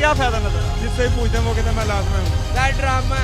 क्या फायदा नजर? जिससे पूछते हैं वो कहते हैं मैं लास्ट में हूँ। ड्रामा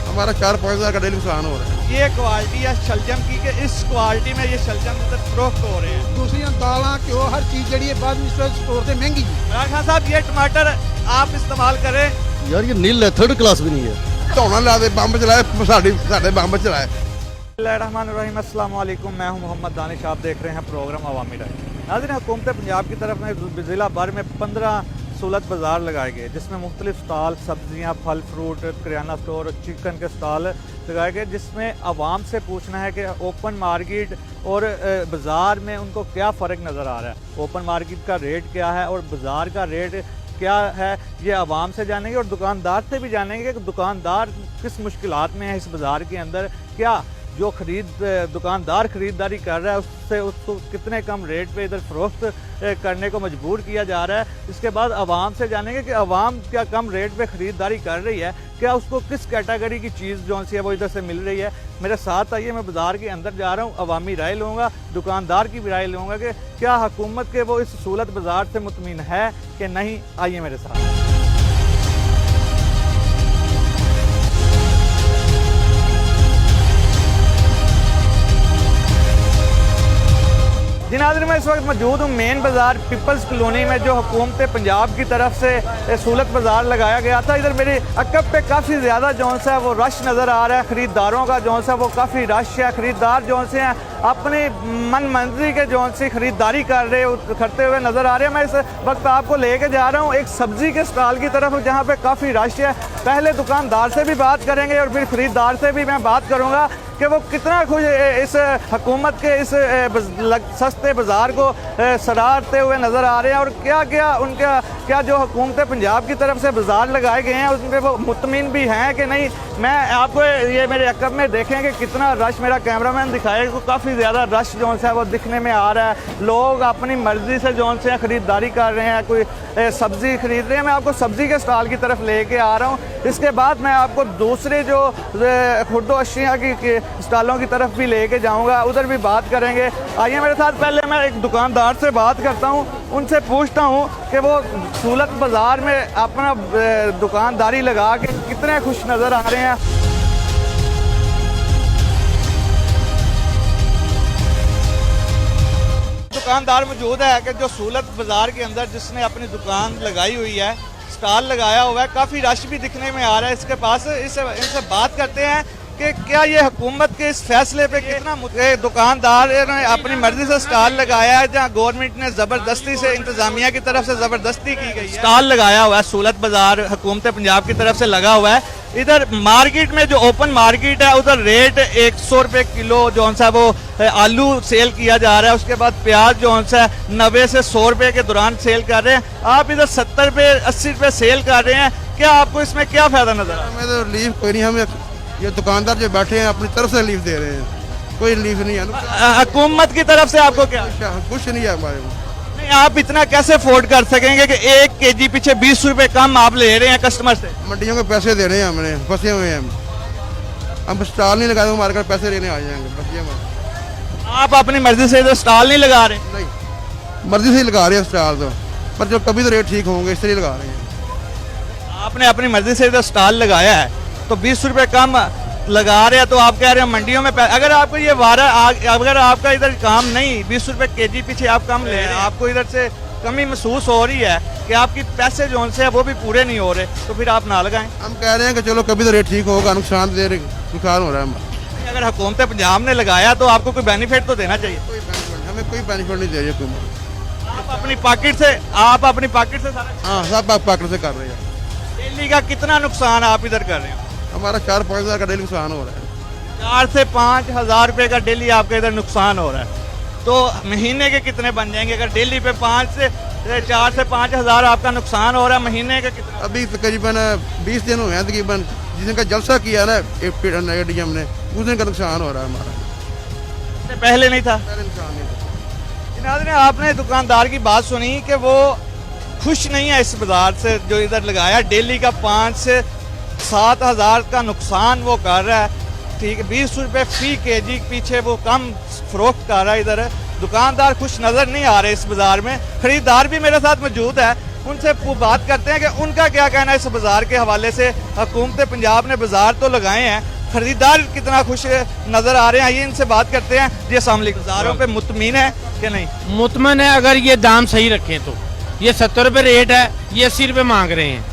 हमारा 4-5 हज़ार का डेली नुकसान हो रहा है। ये क्वालिटी है शलजम की कि इस क्वालिटी में ये शलजम फरोख्त हो रहे हैं। दूसरी दालें घ्यो हर चीज़ जी है बाद स्टोर से महंगी है। इमरान खान साहब ये टमाटर आप इस्तेमाल करें। यार ये नील है, थर्ड क्लास भी नहीं है। धौना ला दे बंब चलाए साढ़े बंब चलाए। बिस्मिल्लाहिर्रहमानिर्रहीम, अस्सलाम वालेकुम। मैं हूं मोहम्मद दानिश, आप देख रहे हैं प्रोग्राम अवामी राय। नाज़रीन, हुकूमत पंजाब की तरफ में ज़िला भर में 15 सहूलत बाज़ार लगाए गए, जिसमें मुख्तलिफ स्टॉल, सब्जियां, फल फ्रूट, किराना स्टोर और चिकन के स्टॉल लगाए गए, जिसमें आवाम से पूछना है कि ओपन मार्केट और बाज़ार में उनको क्या फ़र्क नज़र आ रहा है। ओपन मार्केट का रेट क्या है और बाज़ार का रेट क्या है, ये आवाम से जानेंगे और दुकानदार से भी जानेंगे कि दुकानदार किस मुश्किलात में है इस बाज़ार के अंदर। क्या जो दुकानदार ख़रीदारी कर रहा है उससे उसको कितने कम रेट पे इधर फ़रोख्त करने को मजबूर किया जा रहा है। इसके बाद आवाम से जानेंगे कि आवाम क्या कम रेट पे ख़रीदारी कर रही है, क्या उसको किस कैटेगरी की चीज़ जो सी है वो इधर से मिल रही है। मेरे साथ आइए, मैं बाज़ार के अंदर जा रहा हूँ, अवामी राय लूँगा, दुकानदार की भी राय लूँगा कि क्या हुकूमत के वो इस सहूलत बाज़ार से मुतमिन है कि नहीं। आइए मेरे साथ। जी नाज़रीन, मैं इस वक्त मौजूद हूँ मेन बाज़ार पीपल्स कॉलोनी में, जो हुकूमत पंजाब की तरफ से सहूलत बाज़ार लगाया गया था। इधर मेरे अकब पे काफ़ी ज़्यादा जौन सा है वो रश नज़र आ रहा है। ख़रीदारों का जौन सा वो काफ़ी रश है। ख़रीदार जौन से हैं अपनी मन मंजी के जौन सी ख़रीदारी करते हुए नज़र आ रहे हैं। मैं इस वक्त आपको लेके जा रहा हूँ एक सब्ज़ी के स्टॉल की तरफ, जहाँ पे काफ़ी रश है। पहले दुकानदार से भी बात करेंगे और फिर ख़रीदार से भी मैं बात करूँगा कि वो कितना खुश इस हुकूमत के इस सस्ते बाज़ार को सराहते हुए नज़र आ रहे हैं और क्या जो हुकूमत पंजाब की तरफ से बाज़ार लगाए गए हैं उन पर वो मुतमिन भी हैं कि नहीं। मैं आपको ये मेरे अकब में देखें कि कितना रश, मेरा कैमरामैन दिखाएगा, काफ़ी ज़्यादा रश जो है वो दिखने में आ रहा है। लोग अपनी मर्ज़ी से जो से ख़रीदारी कर रहे हैं, कोई सब्ज़ी ख़रीद रहे हैं। मैं आपको सब्ज़ी के स्टॉल की तरफ लेके आ रहा हूँ। इसके बाद मैं आपको दूसरे जो खुर्दो अशिया की स्टॉलों की तरफ भी लेके जाऊंगा, उधर भी बात करेंगे। आइए मेरे साथ। पहले मैं एक दुकानदार से बात करता हूं, उनसे पूछता हूं कि वो सहूलत बाज़ार में अपना दुकानदारी लगा के कितने खुश नज़र आ रहे हैं। दुकानदार मौजूद है कि जो सहूलत बाज़ार के अंदर जिसने अपनी दुकान लगाई हुई है, स्टॉल लगाया हुआ है, काफ़ी रश भी दिखने में आ रहा है इसके पास। इनसे बात करते हैं कि क्या ये हुकूमत के इस फैसले पे कितना दुकानदार ने अपनी मर्जी से स्टॉल लगाया है, जहाँ गवर्नमेंट ने ज़बरदस्ती से, इंतजामिया की तरफ से ज़बरदस्ती की गई है। स्टॉल लगाया हुआ है सहूलत बाज़ार हुकूमत पंजाब की तरफ से लगा हुआ है। इधर मार्केट में जो ओपन मार्केट है उधर रेट 100 रुपये किलो जो सा वो आलू सेल किया जा रहा है। उसके बाद प्याज जो सा 90 से 100 रुपये के दौरान सेल कर रहे हैं। आप इधर 70 रुपये 80 रुपये सेल कर रहे हैं। क्या आपको इसमें क्या फ़ायदा नजर आ रहा है? हमें तो रिलीफ कोई नहीं, हमें ये दुकानदार जो बैठे हैं अपनी तरफ से रिलीफ दे रहे हैं, कोई रिलीफ नहीं है। हुकूमत की तरफ से आपको क्या कुछ नहीं है हमारे को। नहीं, आप इतना कैसे अफोर्ड कर सकेंगे कि 1 kg पीछे 20 रुपए कम आप ले रहे हैं कस्टमर से? मंडियों के पैसे दे रहे हैं, हमने फंसे हुए हैं। हम स्टॉल नहीं लगा, हमारे घर पैसे लेने आ जाएंगे बस ये। आप अपनी मर्जी से इधर स्टॉल नहीं लगा रहे? नहीं, मर्जी से ही लगा रहे हैं स्टॉल तो, पर जो कभी तो रेट ठीक होंगे इसलिए लगा रहे हैं। आपने अपनी मर्जी से इधर स्टॉल लगाया है तो 20 रुपए कम लगा रहे हैं, तो आप कह रहे हैं मंडियों में अगर आपको ये अगर आपका इधर काम नहीं 20 रुपए kg पीछे आप कम ले रहे हैं, आपको इधर से कमी महसूस हो रही है कि आपकी पैसे जो से है वो भी पूरे नहीं हो रहे, तो फिर आप ना लगाएं। हम कह रहे हैं कि चलो कभी तो रेट ठीक होगा, नुकसान हो रहा है। अगर हुकूमत पंजाब ने लगाया तो आपको कोई बेनिफिट तो देना चाहिए। हमें कोई बेनिफिट नहीं दे रही हुकूमत। आप अपनी पॉकेट से सारा, हाँ, सब पॉकेट से कर रहे हैं। डेली का कितना नुकसान आप इधर कर रहे हैं? हमारा 4-5 हज़ार का डेली नुकसान हो रहा है। 4 से 5 हज़ार रुपये का डेली आपका इधर नुकसान हो रहा है, तो महीने के कितने बन जाएंगे? अगर डेली पे 4 से 5 हज़ार आपका नुकसान हो रहा है, महीने का कितना? अभी तकरीबन 20 दिन हुए हैं तकरीबन, जिस दिन का जलसा किया ना ADM ने, उस दिन का नुकसान हो रहा है हमारा। इससे पहले नहीं था? पहले नुकसान नहीं था। नाज़रीन, आपने दुकानदार की बात सुनी कि वो खुश नहीं है इस बाज़ार से जो इधर लगाया। डेली का 5 से 7 हज़ार का नुकसान वो कर रहा है। ठीक है, 20 रुपये फी kg पीछे वो कम फरोख्त कर रहा है। इधर दुकानदार खुश नज़र नहीं आ रहे इस बाज़ार में। ख़रीदार भी मेरे साथ मौजूद है। उनसे बात करते हैं कि उनका क्या कहना है इस बाजार के हवाले से। हुकूमत पंजाब ने बाजार तो लगाए हैं, खरीदार कितना खुश नजर आ रहे हैं, आइए इनसे बात करते हैं। जी अस्सलाम वालेकुम, बाजारों पे मुतमिन है कि नहीं? मुतमन है अगर ये दाम सही रखें तो। ये 70 रुपए रेट है, ये 80 रुपए मांग रहे हैं।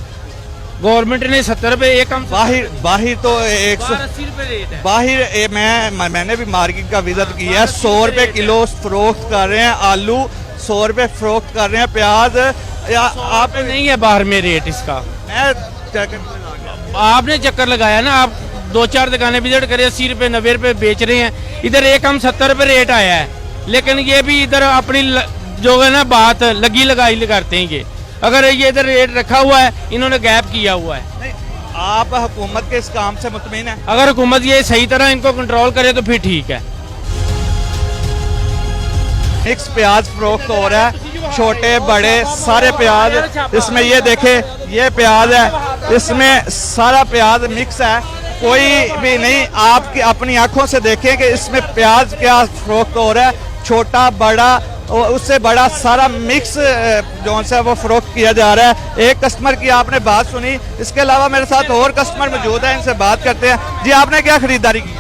गवर्नमेंट ने 70 रुपए एक हम बाहिर तो 80 रुपए रेट है। बाहिर मैंने भी मार्केट का विजिट किया है, 100 रुपए किलो फरोख्त कर रहे हैं आलू, 100 रुपए फरोख्त कर रहे हैं प्याज। या आप नहीं है बाहर में रेट इसका। मैं चक्कर आपने चक्कर लगाया ना, आप 2-4 दुकानें विजिट करें, 80 रुपए 90 रुपए बेच रहे हैं। इधर एक हम 70 रुपए रेट आया है, लेकिन ये भी इधर अपनी जो है ना बात लगी लगाई करते हैं। ये अगर ये इधर रेट रखा हुआ है, इन्होंने गैप किया हुआ है। नहीं, आप हुकूमत के इस काम से मुतमिन है? अगर हुकूमत ये सही तरह इनको कंट्रोल करे तो फिर ठीक है। मिक्स प्याज फरोख्त हो रहा है, छोटे बड़े सारे प्याज। इसमें ये देखे, ये प्याज है, इसमें सारा प्याज मिक्स है, कोई भी नहीं। आप अपनी आंखों से देखें कि इसमें प्याज क्या फरोख्त हो रहा है, छोटा बड़ा और उससे बड़ा सारा मिक्स जो सा वो फरोख्त किया जा रहा है। एक कस्टमर की आपने बात सुनी, इसके अलावा मेरे साथ और कस्टमर मौजूद है, इनसे बात करते हैं। जी आपने क्या खरीदारी की?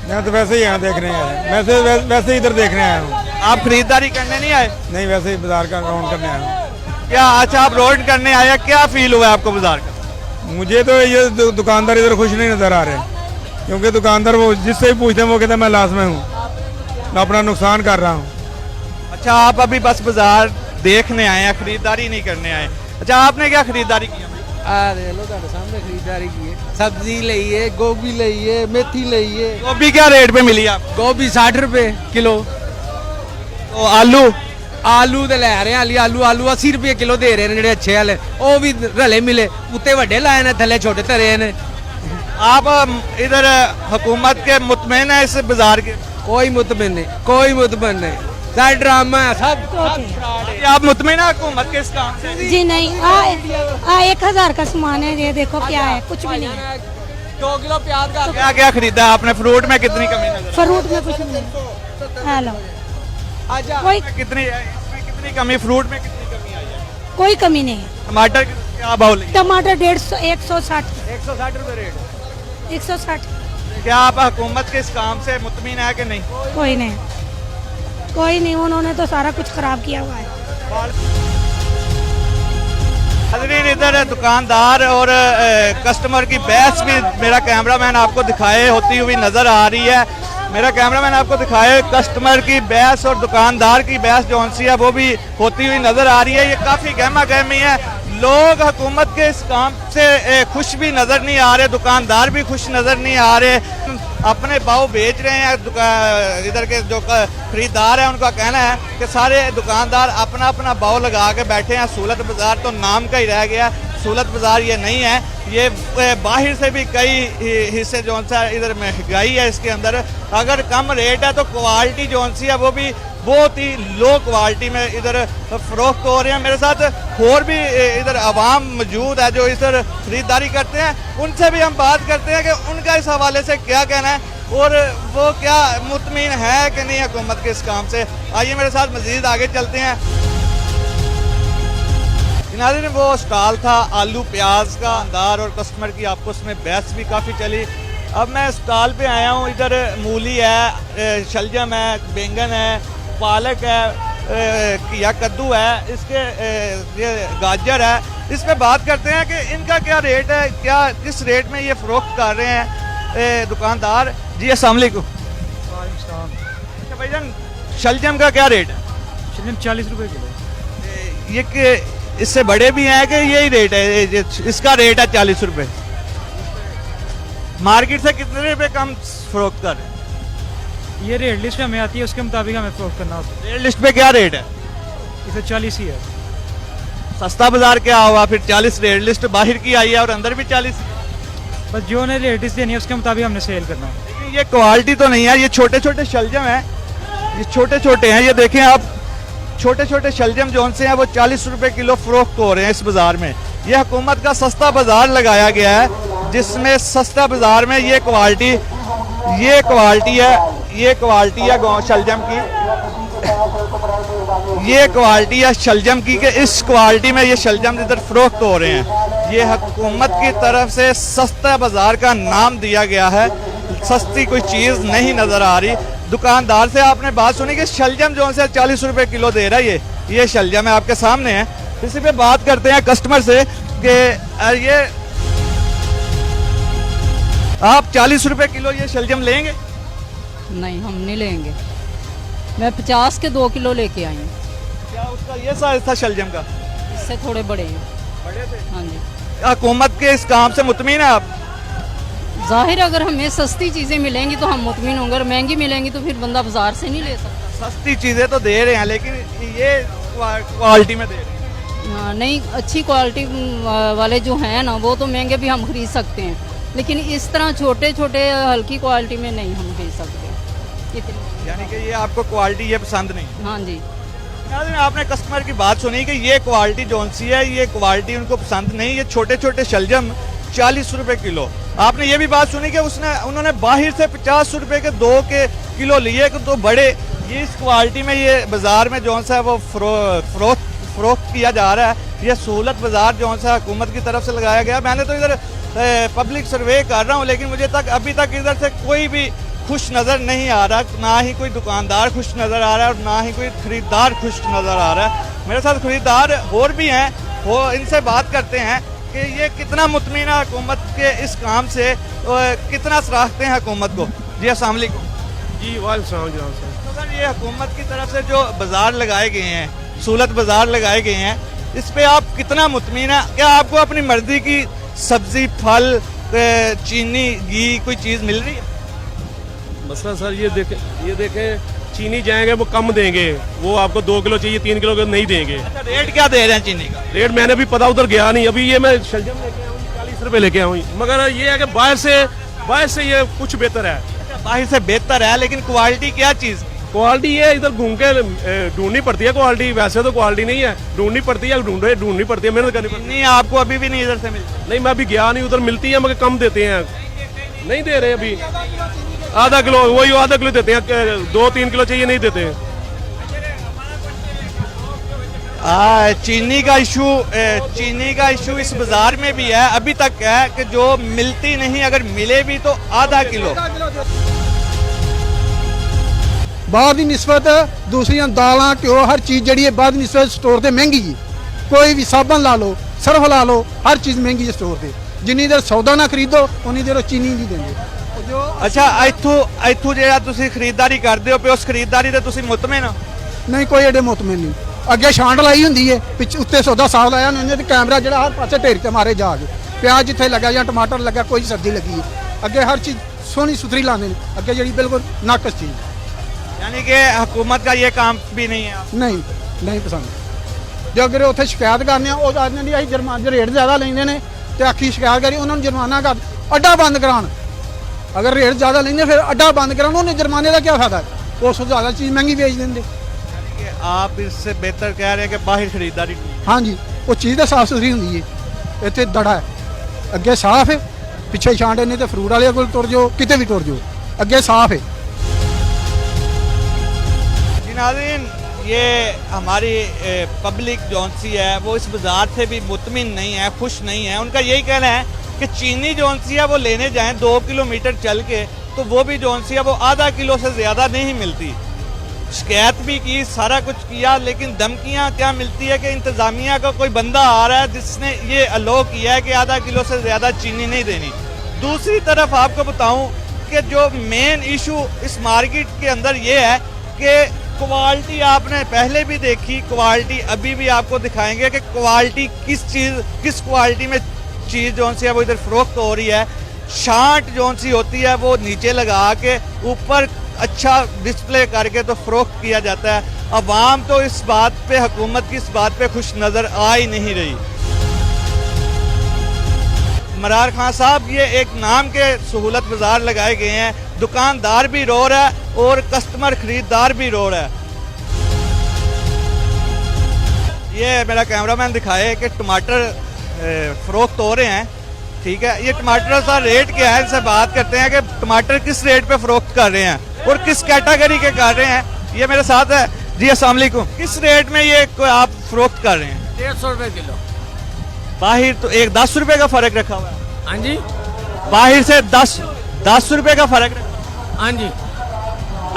मैं तो वैसे ही यहाँ देख रहे हैं, वैसे ही इधर देख रहे हैं। आप खरीदारी करने नहीं आए? नहीं, वैसे ही बाजार का राउंड करने आया हूँ। क्या अच्छा आप राउंड करने आए, क्या फील हुआ आपको बाजार का? मुझे तो ये दुकानदार इधर खुश नहीं नजर आ रहे, क्योंकि दुकानदार वो जिससे भी पूछते हैं वो कहते हैं मैं लाश में हूँ, मैं अपना नुकसान कर रहा हूँ। अच्छा आप अभी बस बाजार देखने आए हैं, खरीदारी नहीं करने आए। अच्छा आपने क्या खरीदारी की? लो ਤੁਹਾਡੇ ਸਾਹਮਣੇ ਖਰੀदारी की है, सब्जी ਲਈ है, गोभी ਲਈ है, मेथी ਲਈ है। गोभी क्या रेट पे मिली आपको? गोभी 60 रुपए किलो। तो आलू आलू ਤੇ ਲੈ ਰਹੇ ਆ ਆਲੂ 80 रुपए किलो ਦੇ ਰਹੇ ਨੇ ਜਿਹੜੇ ਅੱਛੇ ਵਾਲੇ, ਉਹ ਵੀ ਰਲੇ ਮਿਲੇ, ਉੱਤੇ ਵੱਡੇ ਲਾਏ ਨੇ, ਥੱਲੇ ਛੋਟੇ ਧਰੇ ਨੇ। आप इधर हुकूमत के मुतमिन है इस बाजार के? कोई मुतमिन नहीं, कोई मुतमिन नहीं, सारा ड्रामा है सब। आप मुतमिन है हुकूमत के इस काम से? जी नहीं, 1000 का सामान है, ये देखो क्या है, कुछ भी नहीं है। 2 किलो प्याज का क्या क्या खरीदा आपने? फ्रूट में कितनी कमी नजर? फ्रूट में कुछ नहीं। हेलो, कोई कितनी है इसमें, कितनी कमी? फ्रूट में कितनी कमी आई है? कोई कमी नहीं है। टमाटर क्या भाव लगी? टमाटर 150, 160, 160 रुपए रेट। 160। क्या आप हुकूमत के इस काम से मुतमिन है कि नहीं? कोई नहीं, कोई नहीं, उन्होंने तो सारा कुछ खराब किया हुआ है। हज़रीन इधर दुकानदार और कस्टमर की बहस भी मेरा कैमरामैन आपको दिखाए होती हुई नज़र आ रही है। मेरा कैमरामैन आपको दिखाए कस्टमर की बहस और दुकानदार की बहस जो सी है वो भी होती हुई नज़र आ रही है। ये काफ़ी गहमा गहमी है, लोग हुकूमत के इस काम से खुश भी नज़र नहीं आ रहे, दुकानदार भी खुश नज़र नहीं आ रहे, अपने भाव बेच रहे हैं। इधर के जो खरीदार हैं उनका कहना है कि सारे दुकानदार अपना अपना भाव लगा के बैठे हैं। सूलत बाज़ार तो नाम का ही रह गया, सूलत बाज़ार ये नहीं है। ये बाहर से भी कई हिस्से जो सा इधर महंगाई है इसके अंदर। अगर कम रेट है तो क्वालिटी जो सी है वो भी बहुत ही लो क्वालिटी में इधर फरोख्त हो रहे हैं। मेरे साथ और भी इधर आवाम मौजूद है जो इधर खरीदारी करते हैं, उनसे भी हम बात करते हैं कि उनका इस हवाले से क्या कहना है और वो क्या मुतमिन है कि नहीं हुकूमत के इस काम से। आइए मेरे साथ मजीद आगे चलते हैं। नाज़रीन वो स्टॉल था आलू प्याज का, अंदार और कस्टमर की आपस में बहस भी काफ़ी चली। अब मैं स्टॉल पे आया हूँ, इधर मूली है, शलजम है, बैंगन है, पालक है, या कद्दू है, इसके ये गाजर है। इस पे बात करते हैं कि इनका क्या रेट है, क्या किस रेट में ये फरोख्त कर रहे हैं दुकानदार। जी अस्सलाम वालेकुम। अच्छा भाईजान शलजम का क्या रेट है? शलजम 40 रुपए किलो। ये कि इससे बड़े भी हैं कि यही रेट है? इसका रेट है 40 रुपए। मार्केट से कितने रुपए कम फरोख्त कर रहे हैं? ये रेट लिस्ट पे हमें आती है, उसके मुताबिक हमें फरोख्त करना होता है। रेट लिस्ट पे क्या रेट है? इसे 40 ही है। सस्ता बाजार क्या होगा फिर? 40 रेट लिस्ट बाहर की आई है और अंदर भी 40। बस जो उन्हें रेट लिस्ट देनी है उसके मुताबिक हमने सेल करना है। लेकिन ये क्वालिटी तो नहीं है, ये छोटे छोटे शलजम है, ये छोटे छोटे हैं, ये देखें आप, छोटे छोटे शलजम जो से हैं वो 40 रुपए किलो फरोख्त हो रहे हैं इस बाजार में। ये हुकूमत का सस्ता बाजार लगाया गया है, जिसमें सस्ता बाजार में ये क्वालिटी है, ये क्वालिटी है शलजम की। ये क्वालिटी है शलजम की, कि इस क्वालिटी में ये शलजम इधर फरोख्त हो रहे हैं। ये हुकूमत की तरफ से सस्ता बाज़ार का नाम दिया गया है, सस्ती कोई चीज़ नहीं नज़र आ रही। दुकानदार से आपने बात सुनी कि शलजम जो है 40 रुपए किलो दे रहा है, ये शलजम है आपके सामने है। इसी पे बात करते हैं कस्टमर से कि ये आप 40 रुपए किलो ये शलजम लेंगे? नहीं, हम नहीं लेंगे। मैं 50 के 2 किलो लेके आई हूँ। क्या उसका ये साइज था शलजम का? इससे थोड़े बड़े हैं। बड़े थे? हाँ जी। हुकूमत के इस काम से मुतमिन है आप? जाहिर अगर हमें सस्ती चीज़ें मिलेंगी तो हम मुतमिन होंगे, और महंगी मिलेंगी तो फिर बंदा बाजार से नहीं ले सकता। सस्ती चीज़ें तो दे रहे हैं, लेकिन ये क्वालिटी में दे रहे हैं। हाँ, नहीं, अच्छी क्वालिटी वाले जो हैं ना, वो तो महंगे भी हम खरीद सकते हैं, लेकिन इस तरह छोटे छोटे हल्की क्वालिटी में नहीं हम खरीद सकते इतनी। यानी कि ये आपको क्वालिटी ये पसंद नहीं? हाँ जी। नाज़रीन, आपने कस्टमर की बात सुनी कि ये क्वालिटी जौन सी है, ये क्वालिटी उनको पसंद नहीं। ये छोटे छोटे शलजम 40 रुपए किलो। आपने ये भी बात सुनी कि उन्होंने बाहर से 50 रुपए के 2 के किलो लिए, तो बड़े ये इस क्वालिटी में ये बाजार में जौन सा है वो फरोख्त किया जा रहा है। ये सहूलत बाजार जौन सा हुकूमत की तरफ से लगाया गया। मैंने तो इधर पब्लिक सर्वे कर रहा हूँ, लेकिन मुझे अभी तक इधर से कोई भी खुश नज़र नहीं आ रहा, ना ही कोई दुकानदार खुश नज़र आ रहा है और ना ही कोई खरीदार खुश नज़र आ रहा है। मेरे साथ खरीदार और भी हैं, वो इनसे बात करते हैं कि ये कितना मुतमिन है हुकूमत के इस काम से, कितना सराहते हैं हुकूमत को। जी अस्सलाम वालेकुम। जी वालेकुम सलाम। तो सर, ये हुकूमत की तरफ से जो बाज़ार लगाए गए हैं, सहूलत बाज़ार लगाए गए हैं, इस पे आप कितना मुतमिन है? क्या आपको अपनी मर्जी की सब्जी, फल, चीनी, घी कोई चीज़ मिल रही है? मसला सर ये देखें चीनी जाएंगे वो कम देंगे, वो आपको 2 किलो चाहिए 3 किलो नहीं देंगे। अच्छा, रेट क्या दे रहे हैं चीनी का? रेट मैंने भी पता उधर गया नहीं, अभी ये मैं शलजम लेके आऊँ 40 रुपए लेके आऊँ, मगर ये है कि बाहर से ये कुछ बेहतर है। अच्छा, बाहर से बेहतर है, लेकिन क्वालिटी क्या चीज़? क्वालिटी ये इधर घूम के ढूंढनी पड़ती है क्वालिटी, वैसे तो क्वालिटी नहीं है, ढूंढनी पड़ती है, ढूंढनी पड़ती है, मेहनत करनी पड़ती है। नहीं, आपको अभी भी नहीं इधर से मिलती? नहीं, मैं अभी गया नहीं, उधर मिलती है मगर कम देते हैं, नहीं दे रहे अभी। आधा किलो देते हैं, 2-3 किलो चाहिए नहीं देते हैं। चीनी का इशू इस बाजार में भी है, अभी तक है कि जो मिलती नहीं, अगर मिले भी तो आधा किलो। बाहर की निस्बत दूसरियां दालां, घ्यो, हर चीज़ जी है बाहर की निस्बत स्टोर से महंगी है। कोई भी साबन ला लो, सर्फ ला लो, हर चीज़ महंगी है स्टोर से। जिन्नी देर सौदा ना खरीदो उन्नी देर चीनी नहीं देंगे। जो अच्छा, इत्थों ਜਿਹੜਾ ਤੁਸੀਂ ਖਰੀਦਦਾਰੀ ਕਰਦੇ ਹੋ ਪਿਓ, ਉਸ ਖਰੀਦਦਾਰੀ ਤੇ ਤੁਸੀਂ ਮੁਤਮਿਨ ਹੋ? नहीं कोई एडे मुतमिन नहीं। अगे छांट लाई होंगी है, पिछ उत्ते सौदा साफ लाया उन्होंने, तो कैमरा जो हर पासे ढेर ते मारे जा के, प्याज जिथे लगा या टमाटर लगा, कोई सब्जी लगी है, अगे हर चीज़ सोहनी सुथरी लाने, अगे जी बिल्कुल नाकस चीज़। यानी कि हुकूमत का ये काम भी नहीं है? नहीं पसंद। जो अगर उत्थे शिकायत करने वो आदमी की जुर्माना रेट ज़्यादा लेंगे ने, तो आखी शिकायत करी उन्होंने जुर्माना कर अड्डा बंद करान। अगर रेट ज़्यादा लेंगे फिर अड्डा बंद करान, उन्हें जुर्माने का क्या फायदा है? उससे ज़्यादा चीज़ महंगी बेच देंगे। आप इससे बेहतर कह रहे हैं कि बाहर खरीदारी? हाँ जी, वो चीज़ तो साफ सुथरी होंगी है, इतने दड़ा है, अगे साफ है, पिछे छांटे नहीं तो फ्रूट वाले को तुर जाओ, कितने भी तुर जाओ, अगे साफ है। जी नाज़रीन, ये हमारी पब्लिक जौन सी है वो इस बाज़ार से भी मुतमिन नहीं है, खुश नहीं है। उनका यही कहना है कि चीनी जौन सी है वो लेने जाएं 2 किलोमीटर चल के, तो वो भी जौन सी है वो आधा किलो से ज़्यादा नहीं मिलती। शिकायत भी की, सारा कुछ किया, लेकिन धमकियाँ क्या मिलती है कि इंतज़ामिया का कोई बंदा आ रहा है जिसने ये अलो किया है कि आधा किलो से ज़्यादा चीनी नहीं देनी। दूसरी तरफ आपको बताऊं कि जो मेन इशू इस मार्केट के अंदर ये है कि क्वालिटी आपने पहले भी देखी, क्वालिटी अभी भी आपको दिखाएंगे कि क्वालिटी किस क्वालिटी में चीज़ जौन सी है वो इधर फरोख्त हो रही है। शांट जौन सी होती है वो नीचे लगा के ऊपर अच्छा डिस्प्ले करके तो फरोख्त किया जाता है। अवाम तो इस बात पे, हुकूमत की इस बात पे खुश नज़र आ ही नहीं रही। मरार खान साहब, ये एक नाम के सहूलत बाज़ार लगाए गए हैं, दुकानदार भी रो रहा है और कस्टमर खरीदार भी रो रहा है। ये मेरा कैमरामैन दिखाए कि टमाटर फरोख्त हो रहे हैं, ठीक है। ये टमाटर का रेट क्या है, इनसे बात करते हैं कि टमाटर किस रेट पे फरोख्त कर रहे हैं और किस कैटेगरी के कर रहे हैं। ये मेरे साथ है जी अस्सलाम वालेकुम। किस रेट में ये आप फरोख्त कर रहे हैं? 150 रुपए किलो। बाहर तो एक 10 रुपए का फर्क रखा हुआ है। हाँ जी, बाहर से 10 रुपए का फर्क रखा। हाँ जी।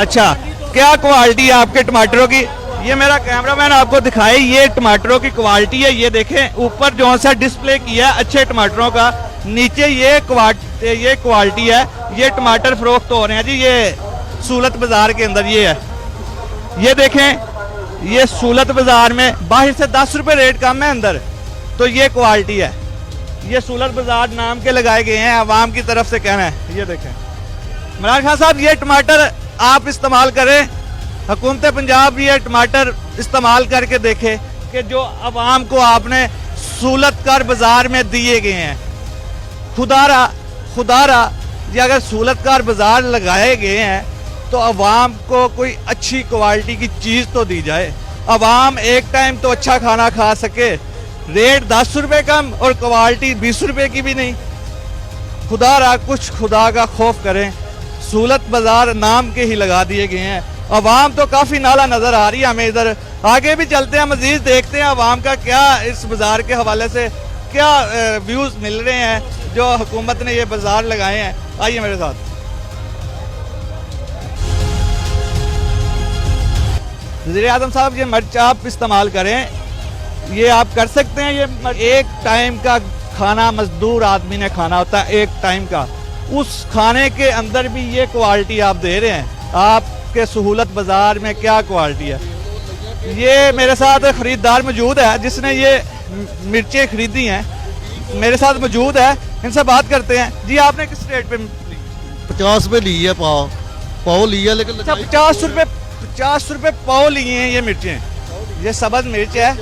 अच्छा, क्या क्वालिटी है आपके टमाटरों की? ये मेरा कैमरामैन आपको दिखाए, ये टमाटरों की क्वालिटी है। ये देखें, ऊपर जो सा डिस्प्ले किया है अच्छे टमाटरों का, नीचे ये क्वालिटी है। ये टमाटर फरोख्त हो रहे हैं जी, ये सूलत बाजार के अंदर ये है। ये देखें, ये सूलत बाजार में बाहर से 10 रुपए रेट कम है अंदर, तो ये क्वालिटी है। ये सूलत बाजार नाम के लगाए गए हैं, आवाम की तरफ से कहना है। ये देखें इमरान खान साहब, ये टमाटर आप इस्तेमाल करें, हुकूमत पंजाब ये टमाटर इस्तेमाल करके देखे कि जो आवाम को आपने सूलत कर बाजार में दिए गए हैं। खुदारा ये अगर सूलत कार बाजार लगाए गए हैं तो आवाम को कोई अच्छी क्वालिटी की चीज़ तो दी जाए, आवाम एक टाइम तो अच्छा खाना खा सके। रेट 10 रुपए कम और क्वालिटी 20 रुपए की भी नहीं। कुछ खुदा का खौफ करें। सूलत बाजार नाम के ही लगा दिए गए हैं। अवाम तो काफ़ी नाला नज़र आ रही है हमें। इधर आगे भी चलते हैं, मजीद देखते हैं अवाम का क्या इस बाजार के हवाले से क्या व्यूज़ मिल रहे हैं जो हुकूमत ने ये बाजार लगाए हैं। आइए मेरे साथ। वज़ीर आज़म साहब, ये मिर्च आप इस्तेमाल करें, ये आप कर सकते हैं। ये एक टाइम का खाना मजदूर आदमी ने खाना होता है, एक टाइम का, उस खाने के अंदर भी ये क्वालिटी आप दे रहे हैं। आपके सहूलत बाजार में क्या क्वालिटी है? ये मेरे साथ खरीदार मौजूद है जिसने ये मिर्चें खरीदी हैं, मेरे साथ मौजूद है, इनसे बात करते हैं। जी, आपने किस रेट पे? 50 रुपए ली है पाव ली है, लेकिन 50 रुपए पाव लिए हैं ये मिर्चें। ये सब्ज मिर्च है,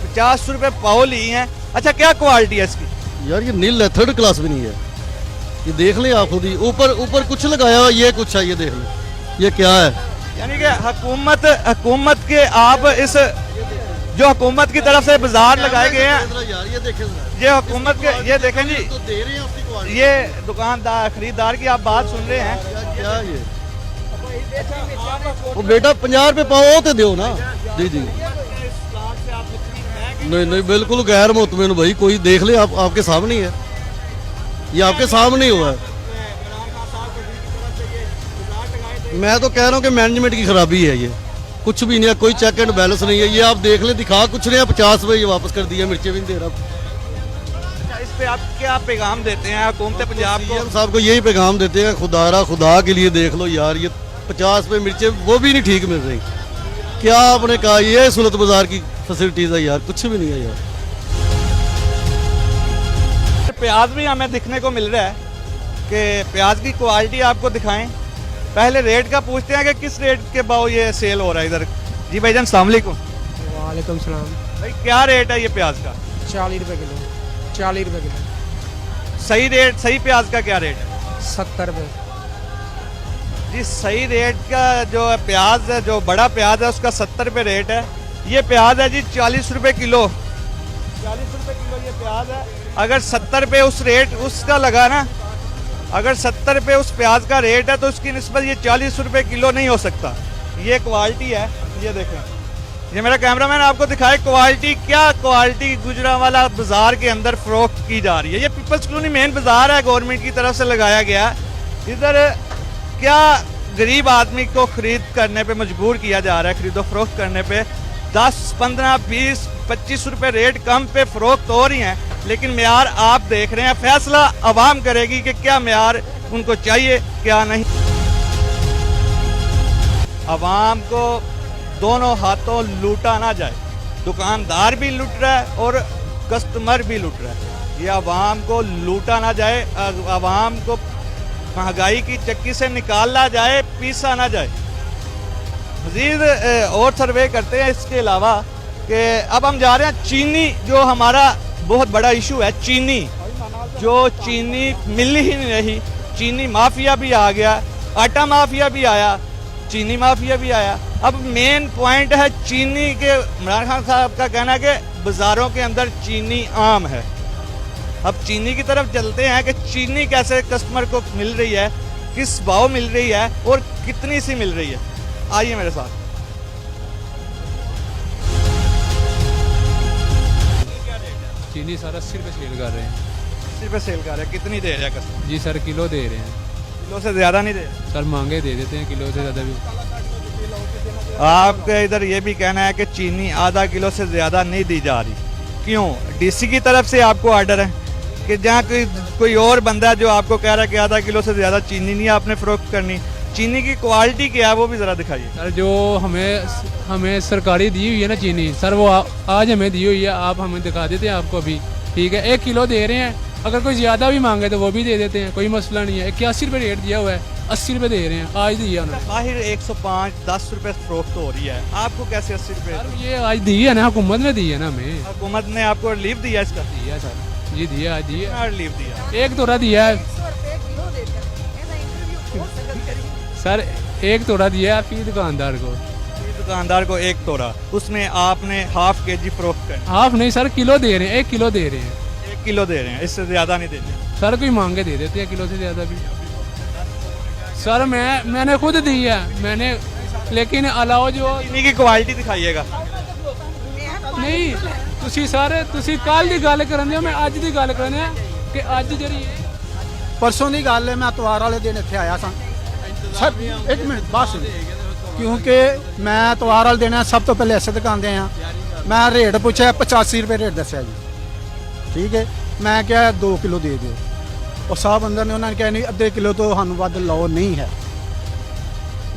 50 रुपए पाव ली हैं। अच्छा, क्या क्वालिटी है इसकी? यार ये नील है, थर्ड क्लास भी नहीं है। ये देख लें आप खुद ही, ऊपर कुछ लगाया हुआ, ये कुछ है, ये देख लें ये क्या है। यानी कि हुकूमत के आप इस जो हुकूमत की तरफ से बाजार लगाए गए हैं, यार ये देखें, ये हुकूमत के, ये देखें जी, तो दे रहे हैं अपनी क्वालिटी। ये दुकानदार खरीदार की आप बात सुन रहे हैं। क्या ये वो बेटा 50 रुपए पाओ तो दो ना। जी नहीं बिल्कुल गैर मुतमिन भाई, कोई देख ले, आपके सामने है, ये आपके सामने ही हुआ है। मैं तो कह रहा हूँ कि मैनेजमेंट की खराबी है, ये कुछ भी नहीं है, कोई चेक एंड बैलेंस नहीं है। ये आप देख ले, दिखा कुछ नहीं है, 50 रुपए ये वापस कर दिया, मिर्चें भी नहीं दे रहा। इस पे आप क्या पैगाम देते हैं हुकूमत पंजाब को? CM साहब को यही पैगाम देते हैं, खुदा के लिए देख लो यार, ये 50 रुपए मिर्चें वो भी नहीं ठीक मिल रही। क्या आपने कहा, ये सूलत बाजार की फैसिलिटीज है यार, कुछ भी नहीं है यार। प्याज भी हमें दिखने को मिल रहा है कि प्याज की क्वालिटी आपको दिखाएं। पहले रेट का पूछते हैं कि किस रेट के भाव ये सेल हो रहा है इधर। जी भाईजान, अस्सलाम वालेकुम। वालेकुम सलाम। भाई, क्या रेट है ये प्याज का? 40 रुपए किलो। 40 रुपए किलो। सही रेट, सही प्याज का क्या रेट है? 70 रुपए। जी, सही रेट का जो प्याज है, जो बड़ा प्याज है, उसका 70 रुपये रेट है। ये प्याज है जी 40 रुपये किलो। 40 रुपये किलो ये प्याज है। अगर 70 रुपये उस रेट उसका लगा ना, अगर 70 रुपये उस प्याज का रेट है तो उसकी निस्बत ये 40 रुपये किलो नहीं हो सकता। ये क्वालिटी है, ये देखें। ये मेरा कैमरामैन आपको दिखाए क्वालिटी, क्या क्वालिटी गुजरांवाला बाजार के अंदर फरोख्त की जा रही है। ये पीपल्स कॉलोनी मेन बाजार है, गवर्नमेंट की तरफ से लगाया गया। इधर क्या गरीब आदमी को खरीद करने पे मजबूर किया जा रहा है, खरीदो फरोख्त करने पे 10, 15, 20, 25 रुपए रेट कम पे फरोख्त हो रही हैं, लेकिन म्यार आप देख रहे हैं। फैसला आवाम करेगी कि क्या म्यार उनको चाहिए, क्या नहीं। आवाम को दोनों हाथों लूटा ना जाए, दुकानदार भी लूट रहा है और कस्टमर भी लूट रहा है। ये आवाम को लूटा ना जाए, आवाम को महंगाई की चक्की से निकाला जाए, पीसा ना जाए। मजीद और सर्वे करते हैं इसके अलावा कि अब हम जा रहे हैं चीनी, जो हमारा बहुत बड़ा इशू है। चीनी, जो चीनी मिल ही नहीं रही, चीनी माफिया भी आ गया, आटा माफिया भी आया, चीनी माफिया भी आया। अब मेन पॉइंट है चीनी के, इमरान खान साहब का कहना है कि बाज़ारों के अंदर चीनी आम है। अब चीनी की तरफ चलते हैं कि चीनी कैसे कस्टमर को मिल रही है, किस भाव मिल रही है और कितनी सी मिल रही है। आइए मेरे साथ। चीनी सर 80 रुपये सेल कर रहे हैं। 80 रुपये सेल कर रहे हैं, कितनी दे रहे हैं कस्टमर? जी सर किलो दे रहे हैं किलो से ज़्यादा नहीं दे रहे? सर, महंगे दे देते हैं, किलो से ज़्यादा भी। आपके इधर ये भी कहना है कि चीनी आधा किलो से ज़्यादा नहीं दी जा रही, क्यों? डीसी की तरफ से आपको ऑर्डर है कि जहाँ कोई और बंदा जो आपको कह रहा है कि आधा किलो से ज़्यादा चीनी नहीं आपने फ़रोख्त करनी? चीनी की क्वालिटी क्या है वो भी ज़रा दिखाइए। सर जो हमें सरकारी दी हुई है ना चीनी सर, वो आज हमें दी हुई है, आप हमें दिखा देते हैं आपको अभी, ठीक है? 1 किलो दे रहे हैं, अगर कोई ज़्यादा भी मांगे तो वो भी दे देते हैं, कोई मसला नहीं है। 81 रुपये रेट दिया हुआ है, 80 रुपये दे रहे हैं, आज दिया उन्होंने। बाहर 105 10 रुपये फ़रोख्त हो रही है, आपको कैसे 80 रुपये? सर ये आज दी है ना, हुकूमत ने दी है ना हमें। हुकूमत ने आपको रिलीफ दिया इसका? दिया सर जी, दिया आज दिया, रिलीफ दिया। 1 तोड़ा दिया है सर, 1 तोड़ा दिया है फी दुकानदार को। दुकानदार को 1 तोड़ा, उसमें आपने हाफ केजी फ़रोख्त करना? हाफ नहीं सर, किलो दे रहे हैं, 1 किलो दे रहे हैं। 1 किलो दे रहे हैं, इससे ज़्यादा नहीं देते? सर कोई मांगे दे देते हैं किलो से ज़्यादा भी। सर मैंने खुद दी है, मैंने, लेकिन अलावा जो चीनी की क्वालिटी दिखाइएगा। नहीं ਤੁਸੀਂ ਸਾਰੇ ਤੁਸੀਂ ਕੱਲ ਦੀ ਗੱਲ ਕਰਨ ਦਿਓ, ਮੈਂ ਅੱਜ ਦੀ ਗੱਲ ਕਰਨੀ ਹੈ ਕਿ ਅੱਜ ਜਿਹੜੀ परसों की गल है, मैं इतवार वाले दिन इतने आया सा सर, 1 मिनट बस, क्योंकि मैं इतवार वाले दिन सब तो पहले इस दुकान दे मैं रेट पूछा 85 रुपये रेट दसिया जी, ठीक है? मैं क्या 2 किलो दे दो, और साहब अंदर ने उन्होंने कहा नहीं अद्धे किलो तो सानू वध लो नहीं है।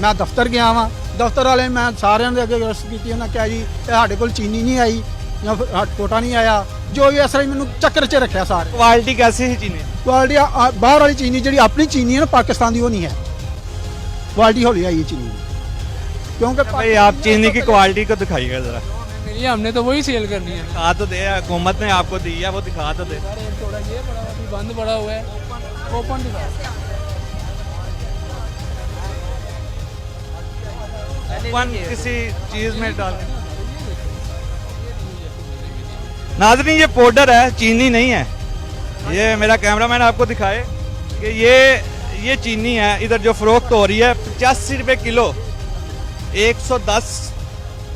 मैं दफ्तर गया वा, दफ्तर वाले मैं सारे अगे अर्ज की, उन्होंने कहा जी साढ़े को चीनी नहीं आई या कोटा नहीं आया, जो भी इस तरह मैंने चक्कर च रखा सारे। क्वालिटी कैसी है चीनी? क्वालिटी बाहर वाली चीनी जी अपनी चीनी है ना पाकिस्तान की, वो नहीं है, क्वालिटी हौली आई है चीनी की, क्योंकि भाई आप चीनी की क्वालिटी को दिखाइएगा ज़रा। ये हमने तो वही सेल करनी है। दिखा तो दे, हुकूमत ने आपको दी है, वो दिखा तो दे। थोड़ा ये पड़ा अभी बंद पड़ा हुआ है, ओपन दिखा। किसी चीज़ में डाल नाज़रीन, ये पाउडर है, चीनी नहीं है। ये मेरा कैमरामैन आपको दिखाए कि ये चीनी है इधर जो फ़रोख्त हो रही है 85 रुपये किलो, 110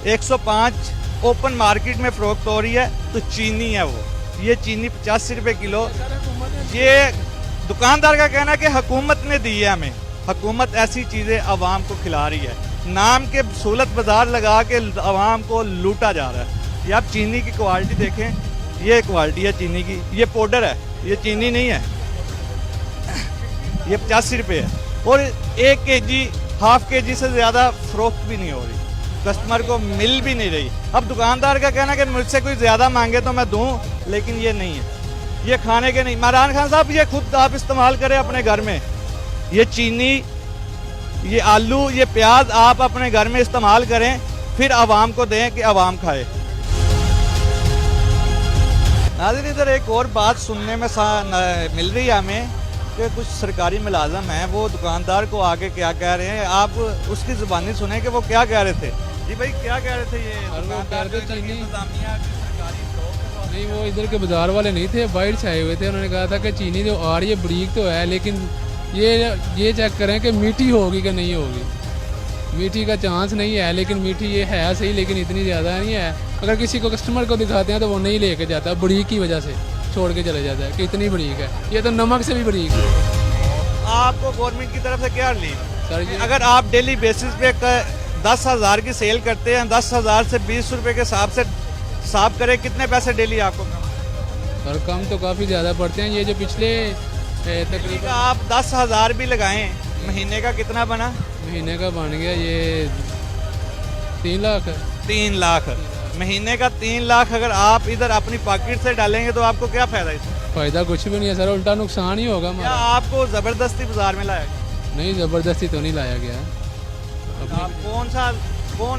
105 ओपन मार्केट में फ़रोख्त हो रही है, तो चीनी है वो, ये चीनी 85 रुपये किलो। ये दुकानदार का कहना है कि हुकूमत ने दी है हमें, हुकूमत ऐसी चीज़ें आवाम को खिला रही है, नाम के सहूलत बाज़ार लगा के आवाम को लूटा जा रहा है। ये आप चीनी की क्वालिटी देखें, ये क्वालिटी है चीनी की, ये पाउडर है, ये चीनी नहीं है। ये 85 रुपये है, और 1 केजी हाफ केजी से ज़्यादा फ़रोख्त भी नहीं हो रही, कस्टमर को मिल भी नहीं रही। अब दुकानदार का कहना है कि मुझसे कोई ज़्यादा मांगे तो मैं दूँ, लेकिन ये नहीं है, ये खाने के नहीं। इमरान खान साहब ये खुद आप इस्तेमाल करें अपने घर में, ये चीनी, ये आलू, ये प्याज आप अपने घर में इस्तेमाल करें, फिर आवाम को दें कि आवाम खाए। नाज़रीन इधर एक और बात सुनने में मिल रही है हमें कि कुछ सरकारी मुलाजम हैं, वो दुकानदार को आके क्या कह रहे हैं, आप उसकी ज़ुबानी सुने कि वो क्या कह रहे थे। जी भाई क्या कह रहे थे? ये दुकानदार जो इधर की इंतज़ामिया सरकारी नहीं, वो इधर के बाजार वाले नहीं थे, बाहर से आए हुए थे, उन्होंने कहा था कि चीनी जो आ रही है बरीक तो है, लेकिन ये चेक करें कि मीठी होगी कि नहीं होगी। मीठी का चांस नहीं है, लेकिन मीठी ये है सही, लेकिन इतनी ज़्यादा नहीं है। अगर किसी को कस्टमर को दिखाते हैं तो वो नहीं लेके जाता, बरीक की वजह से छोड़ के चले जाता है कि इतनी बरीक है, ये तो नमक से भी बरीक है। आपको गवर्नमेंट की तरफ से क्या रिलीफ? सर ये अगर आप डेली बेसिस पे 10,000 की सेल करते हैं, 10,000 से 20 रुपये के हिसाब से हिसाब करें, कितने पैसे डेली आपको कम? सर कम तो काफ़ी ज़्यादा पड़ते हैं। ये जो पिछले तकरीबन आप 10,000 भी लगाएं, महीने का कितना बना? महीने का बन गया ये 3 लाख। 3 लाख महीने का 3 लाख अगर आप इधर अपनी पॉकेट से डालेंगे तो आपको क्या फायदा इसमें? फ़ायदा कुछ भी नहीं है सर, उल्टा नुकसान ही होगा क्या हमारा। आपको ज़बरदस्ती बाजार में लाया गया? नहीं, ज़बरदस्ती तो नहीं लाया गया। आप कौन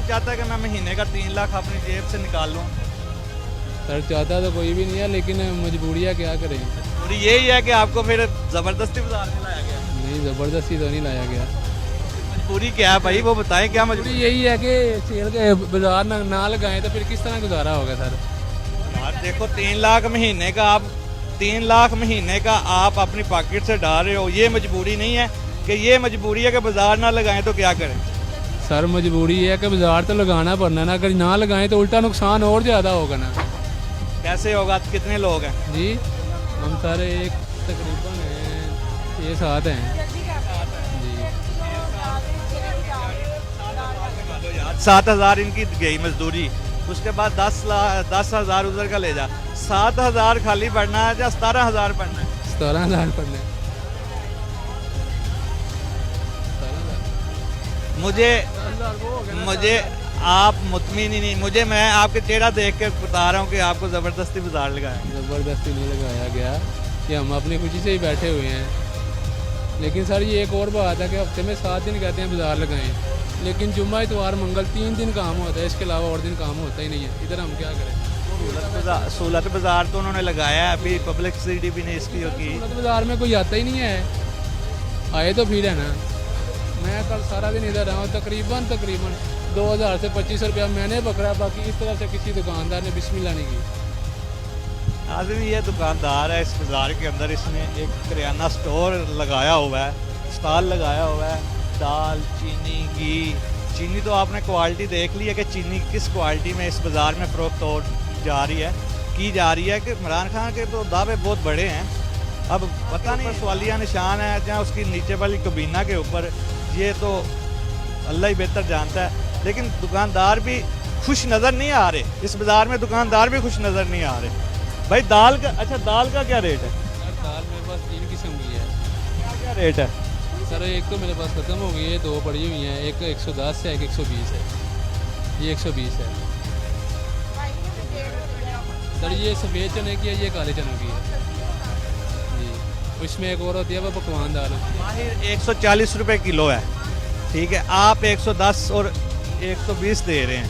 चाहता है कि मैं महीने का 3 लाख अपनी जेब से निकाल लूँ? सर चाहता तो कोई भी नहीं है, लेकिन मजबूरियाँ क्या करें। और यही है कि आपको फिर ज़बरदस्ती बाजार में लाया गया? नहीं, ज़बरदस्ती तो नहीं लाया गया। मजबूरी क्या है भाई, वो बताएं क्या मजबूरी? यही है कि सेल के बाजार ना लगाएं तो फिर किस तरह गुजारा होगा सर। यार देखो 3 लाख महीने का आप 3 लाख महीने का आप अपनी पॉकेट से डाल रहे हो, ये मजबूरी नहीं है कि ये मजबूरी है कि बाजार ना लगाएं तो क्या करें? सर मजबूरी है कि बाजार तो लगाना पड़ना ना, अगर ना लगाएं तो उल्टा नुकसान और ज़्यादा होगा ना। कैसे होगा, कितने लोग हैं? जी हम सारे एक तकरीबन हैं 6-7 हैं जी। 7,000 इनकी गई मजदूरी, उसके बाद 10,000 उधर का ले जा, 7,000 खाली पड़ना है या 17,000 पड़ना है? 17,000 पढ़ने। मुझे आप मुतमिन ही नहीं, मुझे मैं आपके चेहरा देख के बता रहा हूँ कि आपको ज़बरदस्ती बाजार लगाया। ज़बरदस्ती नहीं लगाया गया कि हम अपनी खुशी से ही बैठे हुए हैं। लेकिन सर ये एक और बात है कि हफ्ते में 7 दिन कहते हैं बाजार लगाएं, लेकिन जुम्मा इतवार मंगल 3 दिन काम होता है, इसके अलावा और दिन काम होता ही नहीं है। इधर हम क्या करें? सूलत बाजार तो उन्होंने लगाया है, अभी पब्लिसिटी भी नहीं इसकी होगी। सूलत बाजार में कोई आता ही नहीं है, आए तो भीड़ है ना। मैं कल सारा दिन इधर रहा हूँ, तकरीबन 2000 से 25 रुपया मैंने पकड़ा, बाकी इस तरह से किसी दुकानदार ने बिस्मिल्लाह नहीं की। आदमी ये दुकानदार है इस बाज़ार के अंदर, इसने एक किराना स्टोर लगाया हुआ है, स्टॉल लगाया हुआ है, दाल चीनी घी। चीनी तो आपने क्वालिटी देख ली है कि चीनी किस क्वालिटी में इस बाज़ार में फ़रोख्त हो जा रही है, की जा रही है। कि इमरान खान के तो दावे बहुत बड़े हैं, अब पता नहीं सवालिया निशान है जहाँ उसकी नीचे वाली कबीना के ऊपर, ये तो अल्लाह ही बेहतर जानता है। लेकिन दुकानदार भी खुश नज़र नहीं आ रहे, इस बाज़ार में दुकानदार भी खुश नज़र नहीं आ रहे। भाई दाल का, अच्छा दाल का क्या रेट है? दाल मेरे पास 3 किस्म की है। क्या रेट है? सर एक तो मेरे पास ख़त्म हो गई है, 2 पड़ी हुई हैं, एक 110 है, एक 120 है। ये 120 है सर। ये सफ़ेद चने की है, ये काले चने की है जी। इसमें एक और होती है वो पकवान दाल होती है। माहिर 140 रुपये किलो है, ठीक है। आप 110 और 120 दे रहे हैं,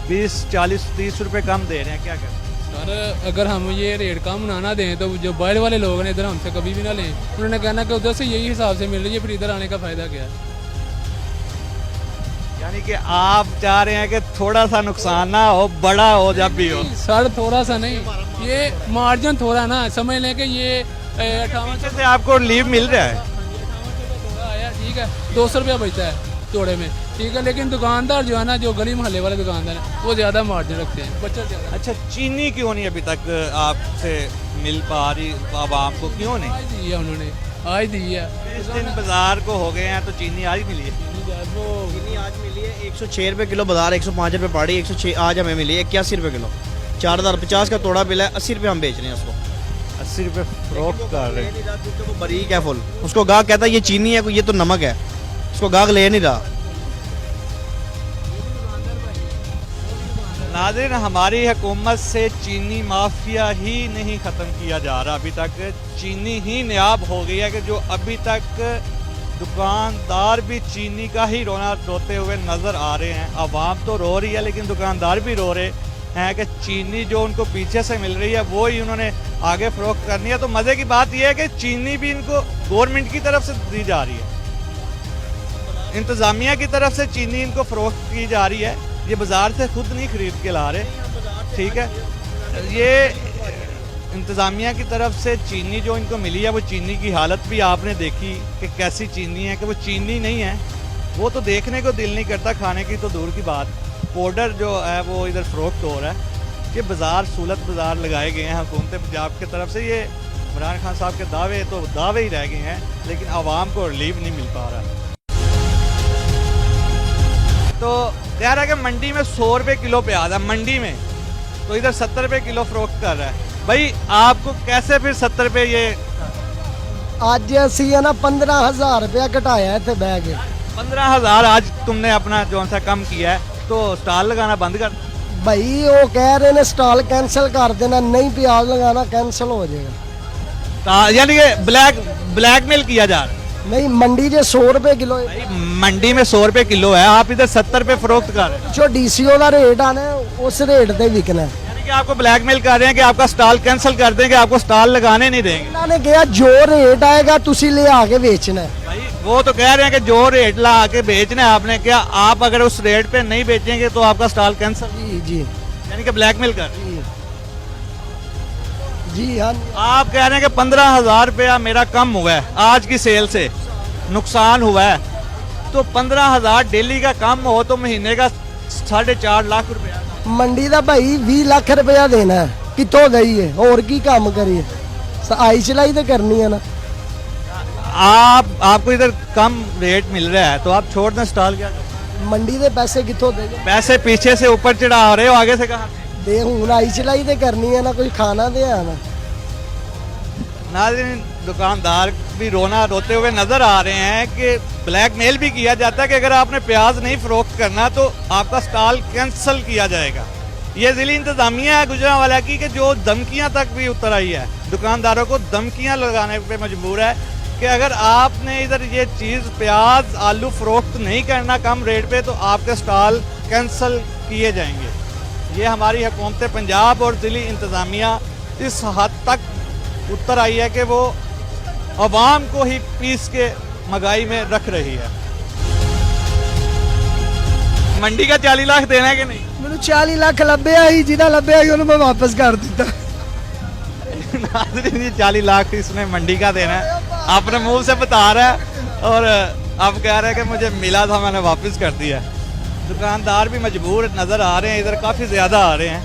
20, 40, 30 रुपये कम दे रहे हैं, क्या करें? सर अगर हम ये रेट कम ना दें तो जो बाहर वाले लोग हैं इधर हमसे कभी भी ना लें, उन्होंने कहना कि उधर से यही हिसाब से मिल रही है, फिर इधर आने का फ़ायदा क्या है? यानी कि आप चाह रहे हैं कि थोड़ा सा नुकसान ना हो, बड़ा हो जब भी हो। सर थोड़ा सा नहीं, ये मार्जिन थोड़ा ना समझ लें कि ये 58 से आपको लीव मिल रहा है, थोड़ा आया, ठीक है, 200 रुपया बचता है तोड़े में, ठीक है। लेकिन दुकानदार जो है ना, जो गली मोहल्ले वाले दुकानदार हैं, वो ज़्यादा मार्जिन रखते हैं, बचत ज़्यादा। अच्छा चीनी क्यों नहीं अभी तक आपसे मिल पा रही आवाम को, क्यों नहीं? आज दी है उन्होंने, आज दी है। इस दिन बाजार को हो गए हैं तो चीनी आज मिली है। चीनी आज मिली है 106 रुपये किलो, बाजार 105 रुपये पड़ी, 106 आज हमें मिली है 81 रुपये किलो। 4050 का तोड़ा बिल है, 80 रुपये हम बेच रहे हैं उसको, 80 रुपये फरोख्त कर रहे हैं। वो बारीक है फुल, उसको गाहक कहता है ये चीनी है, ये तो नमक है, उसको गाहक ले नहीं रहा। नाज़रीन हमारी हुकूमत से चीनी माफिया ही नहीं ख़त्म किया जा रहा अभी तक, चीनी ही नायाब हो गई है कि जो अभी तक दुकानदार भी चीनी का ही रोते हुए नज़र आ रहे हैं। आवाम तो रो रही है लेकिन दुकानदार भी रो रहे हैं कि चीनी जो उनको पीछे से मिल रही है वो ही उन्होंने आगे फ़रोख्त करनी है। तो मज़े की बात यह है कि चीनी भी इनको गवर्नमेंट की तरफ से दी जा रही है, इंतज़ामिया की तरफ से चीनी इनको फ़रोख्त की जा रही है, ये बाज़ार से खुद नहीं खरीद के ला रहे, ठीक है। ये इंतज़ामिया की तरफ से चीनी जो इनको मिली है वो चीनी की हालत भी आपने देखी कि कैसी चीनी है, कि वो चीनी नहीं है, वो तो देखने को दिल नहीं करता, खाने की तो दूर की बात। पाउडर जो है वो इधर फ़रोख्त हो रहा है कि बाज़ार सूलत बाज़ार लगाए गए हैं हुकूमत पंजाब की तरफ से। ये इमरान खान साहब के दावे तो दावे ही रह गए हैं, लेकिन आवाम को रिलीफ नहीं मिल पा रहा। तो कह रहा है कि मंडी में 100 रुपये किलो प्याज है, मंडी में तो इधर 70 रुपये किलो फ़रोख्त कर रहा है। भाई आपको कैसे फिर 70 रुपये ये ਅੱਜ ਅਸੀਂ ਹੈ ਨਾ 15000 रुपया घटाया ਇੱਥੇ ਬਹਿ ਕੇ। 15,000 आज तुमने अपना जो सा कम किया है तो स्टॉल लगाना बंद कर। भाई वो कह रहे ने स्टॉल कैंसिल कर देना, नहीं प्याज लगाना कैंसिल हो जाएगा। यानी कि ब्लैकमेल किया जा रहा है। नहीं मंडी जे 100 रुपये किलो है, मंडी में 100 रुपये किलो है, आप इधर 70 रुपये फ़रोख्त कर रहे हैं। जो डीसीओ का रेट आना है उस रेट पे विकना है। यानी कि आपको ब्लैकमेल कर रहे हैं कि आपका स्टॉल कैंसिल कर देंगे, आपको स्टॉल लगाने नहीं देंगे। उन्होंने कहा जो रेट आएगा तुसी ले आके बेचना है। भाई वो तो कह रहे हैं कि जो रेट ला के बेचना है आपने, क्या आप अगर उस रेट पे नहीं बेचेंगे तो आपका स्टॉल कैंसिल? जी जी, यानी कि ब्लैकमेल कर रहे हैं। जी हाँ, आप कह रहे हैं कि 15,000 रुपया मेरा कम हुआ है, आज की सेल से नुकसान हुआ है, तो 15,000 डेली का कम हो तो महीने का 4.5 लाख रुपया। मंडी का भाई 20 लाख रुपया देना है, ਕਿੱਥੋਂ ਗਈ ਹੈ, ਹੋਰ ਕੀ ਕੰਮ ਕਰੀਏ, ਆਈ ਚਲਾਈ ਤਾਂ करनी है ना। आपको इधर कम रेट मिल रहा है तो आप छोड़ दें स्टॉल क्या? ਮੰਡੀ ਦੇ ਪੈਸੇ ਕਿੱਥੋਂ ਦੇਗੇ? पैसे पीछे से ऊपर चढ़ा रहे हो, आगे से कहाँ? ਦੇ ਹੁਣ ਆਈ ਚਲਾਈ ਤੇ ਕਰਨੀ ਹੈ ਨਾ, ਕੁਝ ਖਾਣਾ ਤੇ ਹੈ ना। नाज़रीन, दुकानदार भी रोते हुए नजर आ रहे हैं कि ब्लैकमेल भी किया जाता है कि अगर आपने प्याज नहीं फरोख्त करना तो आपका स्टॉल कैंसिल किया जाएगा। ये जिली इंतजामिया है गुजरांवाला की कि जो धमकियां तक भी उतर आई है, दुकानदारों को धमकियां लगाने पे मजबूर है कि अगर आपने इधर ये चीज़ प्याज आलू फरोख्त नहीं करना कम रेट पे तो आपके स्टॉल कैंसिल किए जाएंगे। ये हमारी हुकूमत पंजाब और जिली इंतजामिया इस हद तक उतर आई है कि वो अवाम को ही पीस के महंगाई में रख रही है। मंडी का 40 लाख देना है कि नहीं? ਮੈਨੂੰ 40 ਲੱਖ ਲੱਭਿਆ ਹੀ, ਜਿਹਦਾ ਲੱਭਿਆ ਹੀ ਉਹਨੂੰ ਮੈਂ ਵਾਪਸ ਕਰ ਦਿੱਤਾ। नाज़रीन, ये 40 लाख इसने मंडी का देना है, अपने मुंह से बता रहा है और अब कह रहा है कि मुझे मिला था मैंने वापस कर दिया। दुकानदार भी मजबूर नज़र आ रहे हैं, इधर काफ़ी ज़्यादा आ रहे हैं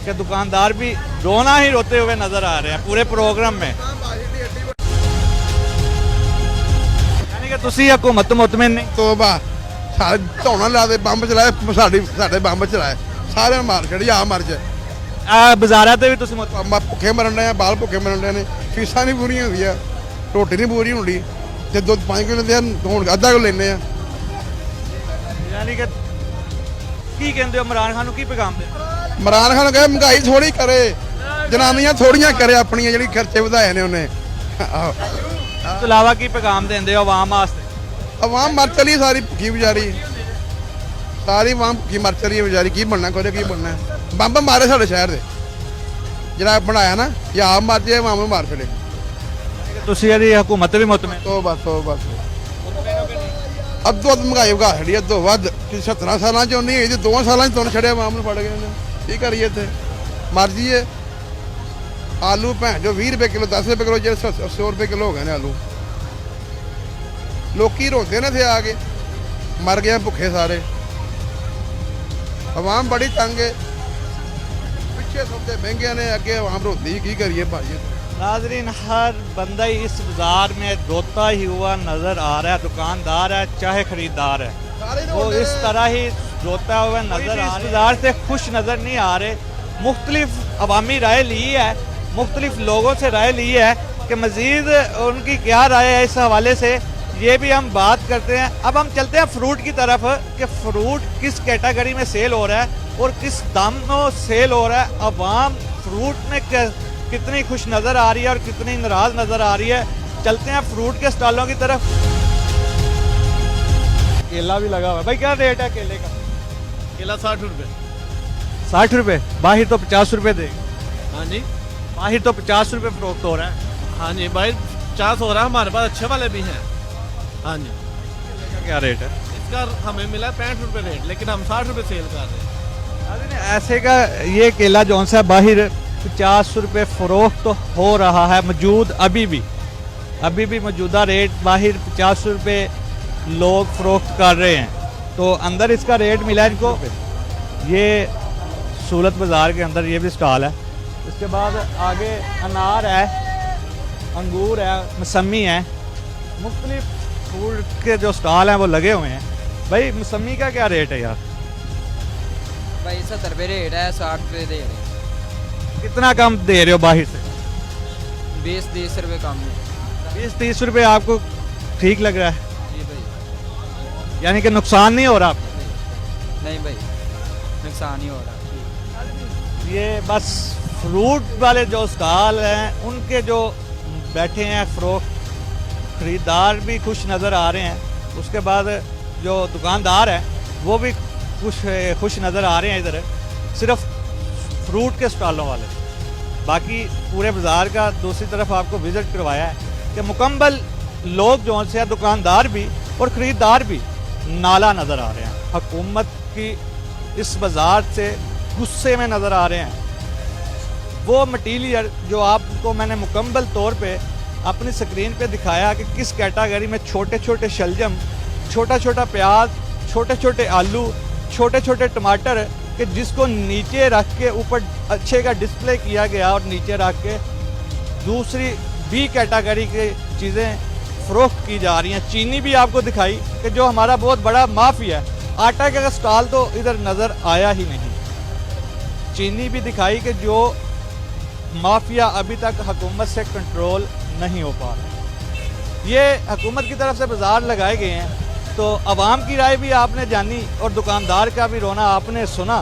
कि दुकानदार भी रोना ही रोते हुए नज़र आ रहे हैं पूरे प्रोग्राम में। यानी कि तुसी हुकूमत तो मुतमिन नहीं? ਤੋਬਾ ਸਾਰੇ ਧੌਣਾ ਲਾ ਦੇ ਬੰਬ ਚਲਾਏ, ਸਾਡੇ ਬੰਬ ਚਲਾਏ, ਸਾਰਿਆਂ ਨੂੰ ਮਾਰ ਛੜੀ, ਆ ਮਰ ਜਾ। ਬਾਜ਼ਾਰਾਂ ਤੇ ਵੀ ਤੁਸੀਂ ਭੁੱਖੇ ਮਰਨ ਡਏ ਆ, ਬਾਲ ਭੁੱਖੇ ਮਰਨ ਡਏ ਨੇ, ਫੀਸਾਂ ਨਹੀਂ ਪੂਰੀਆਂ ਹੁੰਦੀਆਂ, ਰੋਟੀ ਨਹੀਂ ਪੂਰੀ ਹੁੰਦੀ, ਤੇ ਦੁੱਧ 5 ਕਿਲੋ ਦੇ ਹੁਣ ਅੱਧਾ ਕਿਲੋ ਲੈਂਦੇ ਆ। ਯਾਨੀ ਕਿ ਕੀ ਕਹਿੰਦੇ ਹੋ ਇਮਰਾਨ ਖਾਨ ਨੂੰ ਕੀ ਪੈਗਾਮ ਦੇ? ਇਮਰਾਨ ਖਾਨ ਕਹੇ ਮਹਿੰਗਾਈ ਥੋੜੀ ਕਰੇ, ਜਨਾਨੀਆਂ ਥੋੜੀਆਂ ਕਰੇ, ਆਪਣੀਆਂ ਜਿਹੜੀ ਖਰਚੇ ਵਧਾਏ ਨੇ ਉਹਨੇ। ਇਸ ਤੋਂ ਇਲਾਵਾ ਕੀ ਪੈਗਾਮ ਦਿੰਦੇ ਹੋ ਆਵਾਮ ਵਾਸਤੇ? ਆਵਾਮ ਮਰ ਚਲੀ ਸਾਰੀ ਭੁੱਖੀ ਵਿਚਾਰੀ, ਸਾਰੀ ਆਵਾਮ ਭੁੱਖੀ ਮਰ ਚਲੀ ਹੈ ਵਿਚਾਰੀ। ਕੀ ਬਣਨਾ, ਕੋਲੇ ਕੀ ਬਣਨਾ? ਬੰਬ ਮਾਰੇ ਸਾਡੇ ਸ਼ਹਿਰ ਦੇ, ਜਿਹੜਾ ਬਣਾਇਆ ਨਾ, ਜਾਂ ਆਪ ਮਰ ਜੇ ਆਵਾਮ ਨੂੰ ਮਾਰ ਛੜੇ। ਤੁਸੀਂ ਇਹਦੀ ਹਕੂਮਤ ਵੀ ਮੁਤਮਿਨ? ਤੋਂ ਬਸ ਅੱਧੋ ਅੱਧ ਮਹਿੰਗਾਈ ਵਗਾ ਛੜੀ, ਅੱਧੋ ਵੱਧ। 17 ਸਾਲਾਂ ਚ ਨਹੀਂ ਹੋਈ ਤੇ 2 ਸਾਲਾਂ ਚ ਤੁਨ ਛੜਿਆ ਆਵਾਮ ਨੂੰ, ਫੜ ਗਏ ਨੇ। ਕੀ ਕਰੀਏ ਇੱਥੇ, ਮਰ ਜੀਏ। ਆਲੂ ਭੈਣ ਜੋ 20 ਰੁਪਏ ਕਿਲੋ, 10 ਰੁਪਏ ਕਿਲੋ, ਜਿਹੜੇ 100 ਰੁਪਏ ਕਿਲੋ ਹੋ ਗਏ ਨੇ ਆਲੂ। ਲੋਕੀ ਰੋਂਦੇ ਨੇ ਇੱਥੇ ਆ ਕੇ, ਮਰ ਗਏ ਭੁੱਖੇ ਸਾਰੇ। ਆਵਾਮ ਬੜੀ ਤੰਗ ਹੈ, ਪਿੱਛੇ ਸੌਦੇ ਮਹਿੰਗੇ ਨੇ, ਅੱਗੇ ਆਵਾਮ ਰੋਂਦੀ। ਕੀ ਕਰੀਏ ਭਾਜੀ? नाज़रीन, हर बंदा ही इस बाजार में रोता ही हुआ नजर आ रहा है, दुकानदार है चाहे खरीदार है, वो इस तरह ही रोता हुआ नजर आ रहा है। बाजार से खुश नज़र नहीं आ रहे। मुख्तलिफ अवामी राय ली है, मुख्तलिफ लोगों से राय ली है कि मज़ीद उनकी क्या राय है इस हवाले से, ये भी हम बात करते हैं। अब हम चलते हैं फ्रूट की तरफ कि फ्रूट किस कैटेगरी में सेल हो रहा है और किस दाम में सेल हो रहा है। अवाम फ्रूट में कितनी खुश नज़र आ रही है और कितनी नाराज़ नज़र आ रही है। चलते हैं फ्रूट के स्टॉलों की तरफ। केला भी लगा हुआ है भाई, क्या रेट है केले का? केला 60 रुपये। 60 रुपये? बाहर तो 50 रुपये देगा। हाँ जी, बाहर तो 50 रुपये फरोख्त हो रहा है। हाँ जी, बाहर 50 हो रहा है, हमारे पास अच्छे वाले भी हैं। हाँ जी। क्या रेट है इसका? हमें मिला 65 रुपये रेट, लेकिन हम 60 रुपये सेल कर रहे हैं। ऐसे का ये केला जो सा बाहर 50 रुपये फरोख्त तो हो रहा है मौजूद, अभी भी मौजूदा रेट बाहर 50 रुपये लोग फरोख्त कर रहे हैं। तो अंदर इसका रेट मिला इनको। ये सूलत बाज़ार के अंदर ये भी स्टॉल है। इसके बाद आगे अनार है, अंगूर है, मौसमी है, मुख्तलिफ फ्रूट के जो स्टॉल हैं वो लगे हुए हैं। भाई मौसमी का क्या रेट है यार? भाई 70 रुपये रेट है, 60 रुपये दे रहे हैं। कितना कम दे रहे हो बाहर से? 20-30 रुपये कम है। 20-30 रुपये आपको ठीक लग रहा है? जी भाई। यानी कि नुकसान नहीं हो रहा आपको? नहीं भाई, नुकसान ही हो रहा। ये बस फ्रूट वाले जो स्टॉल हैं उनके जो बैठे हैं फरोख्त खरीदार भी खुश नज़र आ रहे हैं। उसके बाद जो दुकानदार हैं वो भी खुश नज़र आ रहे हैं। इधर सिर्फ फ्रूट के स्टॉलों वाले, बाकी पूरे बाज़ार का दूसरी तरफ आपको विज़िट करवाया है कि मुकम्मल लोग जो से दुकानदार भी और ख़रीदार भी नाला नज़र आ रहे हैं। हुकूमत की इस बाज़ार से गुस्से में नज़र आ रहे हैं। वो मटीरियल जो आपको मैंने मुकम्मल तौर पे अपनी स्क्रीन पे दिखाया कि किस कैटेगरी में छोटे छोटे शलजम, छोटा छोटा प्याज, छोटे छोटे आलू, छोटे छोटे टमाटर कि जिसको नीचे रख के ऊपर अच्छे का डिस्प्ले किया गया और नीचे रख के दूसरी बी कैटेगरी की चीज़ें फ़रोख्त की जा रही हैं। चीनी भी आपको दिखाई कि जो हमारा बहुत बड़ा माफिया है, आटा का स्टॉल तो इधर नज़र आया ही नहीं। चीनी भी दिखाई कि जो माफिया अभी तक हुकूमत से कंट्रोल नहीं हो पा रहा। ये हुकूमत की तरफ से बाज़ार लगाए गए हैं, तो अवाम की राय भी आपने जानी और दुकानदार का भी रोना आपने सुना।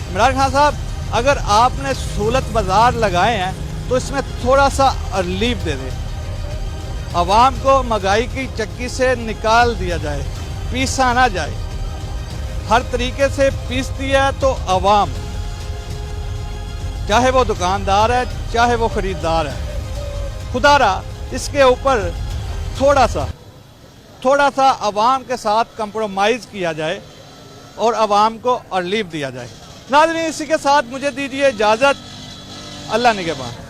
इमरान खान साहब, अगर आपने सहूलत बाज़ार लगाए हैं तो इसमें थोड़ा सा रिलीफ दे दें, अवाम को महंगाई की चक्की से निकाल दिया जाए, पीसा ना जाए। हर तरीके से पीसती है तो अवाम, चाहे वो दुकानदार है चाहे वो ख़रीदार है। खुदारा इसके ऊपर थोड़ा सा अवाम के साथ कंप्रोमाइज़ किया जाए और अवाम को रिलीफ दिया जाए। नाज़रीन, इसी के साथ मुझे दीजिए इजाज़त। अल्लाह निगहबान।